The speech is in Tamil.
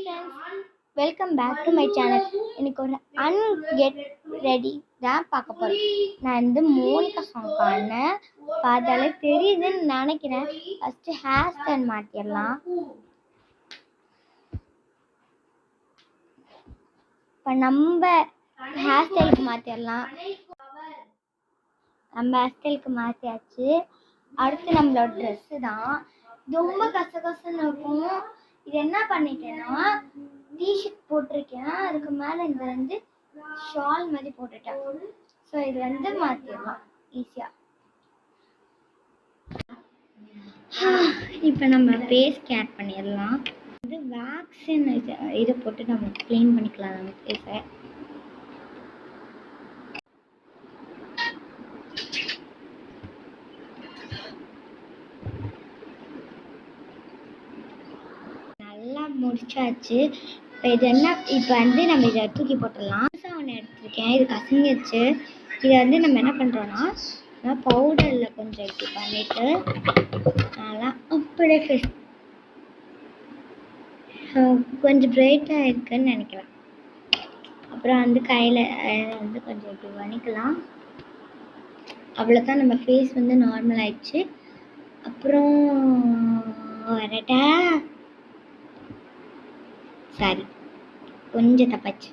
Friends, welcome back to my channel. எனக்கு ஒரு அன்கெட் ரெடி தான் பார்க்க போகிறேன். நான் வந்து மோனிகா சாங் பாடினேன், பார்த்தாலே தெரியுதுன்னு நினைக்கிறேன். ஃபஸ்ட்டு ஹேர் ஸ்டைல் மாற்றிடலாம். இப்போ நம்ம ஹேர் ஸ்டைலுக்கு மாற்றிடலாம். நம்ம ஹேர் ஸ்டைலுக்கு மாற்றியாச்சு. அடுத்து நம்மளோட ட்ரெஸ்ஸு தான். ரொம்ப கசகசன்னு இருக்கும். இது என்ன பண்ணிட்டேன்னா, டிஷர்ட் போட்டிருக்கேன், அதுக்கு மேலே இந்த வந்து ஷால் மாதிரி போட்டுட்டேன். ஸோ இது வந்து மாற்றிடலாம் ஈஸியாக. இப்போ நம்ம ஃபேஸ் கேர் பண்ணிடலாம். இது வேக்சின் இதை போட்டு நம்ம க்ளீன் பண்ணிக்கலாம் நம்ம ஃபேஸை. நல்லா முடிச்சாச்சு. இப்போ இது என்ன, இப்போ வந்து நம்ம இதை தூக்கி போட்டுடலாம். ஒன்று எடுத்துருக்கேன், இது கசங்கிடுச்சு. இதை வந்து நம்ம என்ன பண்ணுறோன்னா, பவுடரில் கொஞ்சம் இப்படி பண்ணிவிட்டு நல்லா அப்படியே ஃபேஸ் கொஞ்சம் பிரைட்டாக இருக்குன்னு நினைக்கலாம். அப்புறம் வந்து கையில் வந்து கொஞ்சம் இப்படி பண்ணிக்கலாம். அவ்வளோதான், நம்ம ஃபேஸ் வந்து நார்மல் ஆயிடுச்சு. அப்புறம் வரட்டா, சாரி கொஞ்சம் தப்பாச்சு.